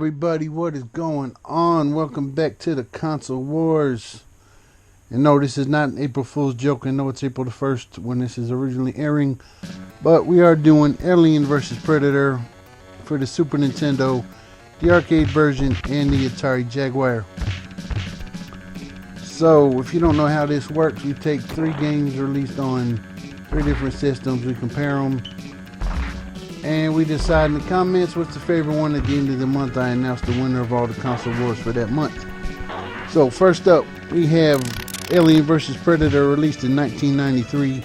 everybody, what is going on? Welcome back to the Console Wars. And no, this is not an April Fool's joke. I know it's April the 1st when this is originally airing, but we are doing Alien vs. Predator for the Super Nintendo, the arcade version, and the Atari Jaguar. So if you don't know how this works, we take 3 games released on 3 different systems, we compare them, and we decide in the comments what's the favorite one. At the end of the month, I announce the winner of all the console wars for that month. So first up, we have Alien vs. Predator, released in 1993.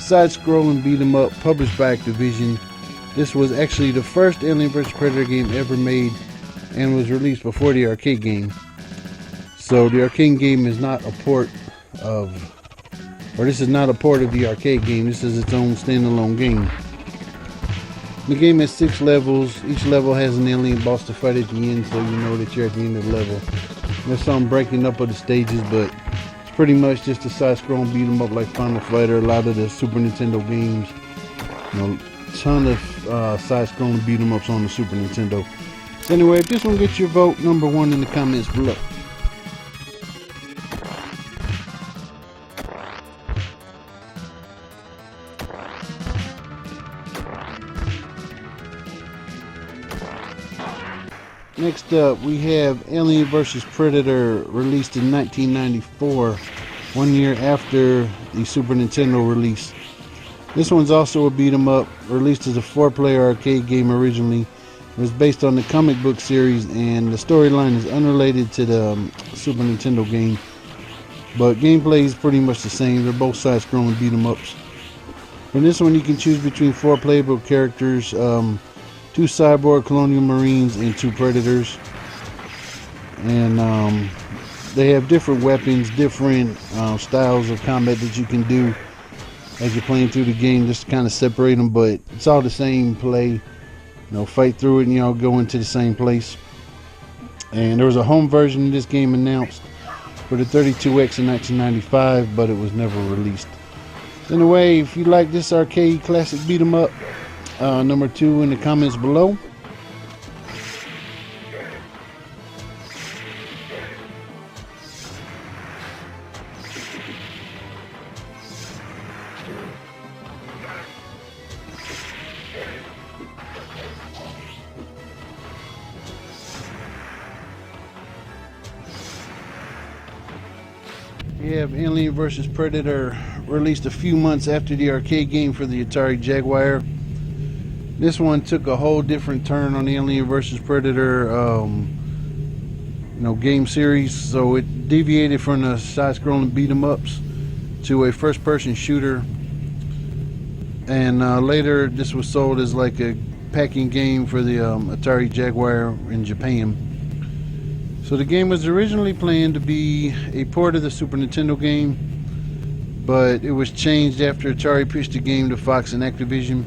Side-scrolling beat-em-up, published by Activision. This was actually the first Alien vs. Predator game ever made, and was released before the arcade game. So the arcade game is not a port of, this is not a port of the arcade game. This is its own standalone game. The game has 6 levels. Each level has an alien boss to fight at the end, so you know that you're at the end of the level. There's some breaking up of the stages, but it's pretty much just a side-scrolling beat 'em up like Final Fighter. A lot of the Super Nintendo games, ton of side-scrolling beat 'em ups on the Super Nintendo. So anyway, if this one gets your vote, number 1 in the comments below. Next up, we have Alien vs. Predator, released in 1994, 1 year after the Super Nintendo release. This one's also a beat 'em up, released as a 4-player arcade game originally. It was based on the comic book series, and the storyline is unrelated to the Super Nintendo game, but gameplay is pretty much the same. They're both side-scrolling beat 'em ups. In this one, you can choose between 4 playable characters, 2 cyborg colonial marines and 2 predators, and they have different weapons, different styles of combat that you can do as you're playing through the game, just to kind of separate them, but it's all the same play. Fight through it and y'all go into the same place. And there was a home version of this game announced for the 32X in 1995, but it was never released. Anyway, if you like this arcade classic beat 'em up, number 2 in the comments below. We have Alien vs. Predator, released a few months after the arcade game for the Atari Jaguar. This one took a whole different turn on the Alien vs. Predator game series. So it deviated from the side-scrolling beat 'em ups to a first-person shooter, and later this was sold as like a packing game for the Atari Jaguar in Japan. So the game was originally planned to be a port of the Super Nintendo game, but it was changed after Atari pitched the game to Fox and Activision.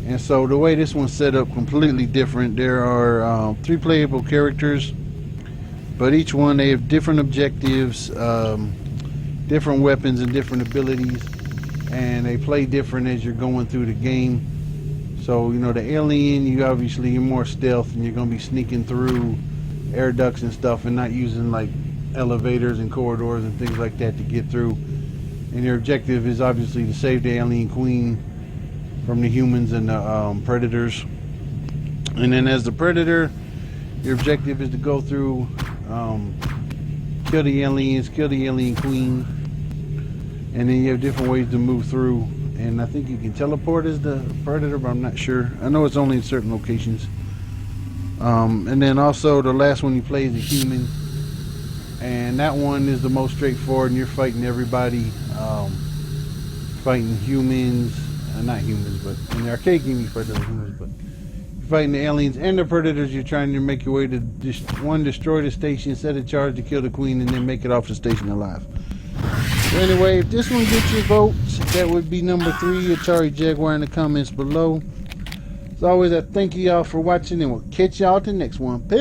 And so the way this one's set up, completely different. There are 3 playable characters, but each one, they have different objectives, different weapons and different abilities, and they play different as you're going through the game. So the alien, you're more stealth, and you're going to be sneaking through air ducts and stuff, and not using like elevators and corridors and things like that to get through. And your objective is obviously to save the alien queen from the humans and the predators. And then as the predator, your objective is to go through, kill the aliens, kill the alien queen, and then you have different ways to move through. And I think you can teleport as the predator, but I'm not sure. I know it's only in certain locations. And then also the last one you play is a human, and that one is the most straightforward, and you're fighting everybody, fighting humans. Not humans, but in the arcade game you fight the humans, but you're fighting the aliens and the predators. You're trying to make your way to destroy the station, set a charge to kill the queen, and then make it off the station alive. So anyway, if this one gets your votes, that would be number 3, Atari Jaguar, in the comments below. As always, I thank you all for watching, and we'll catch y'all at the next one. Peace.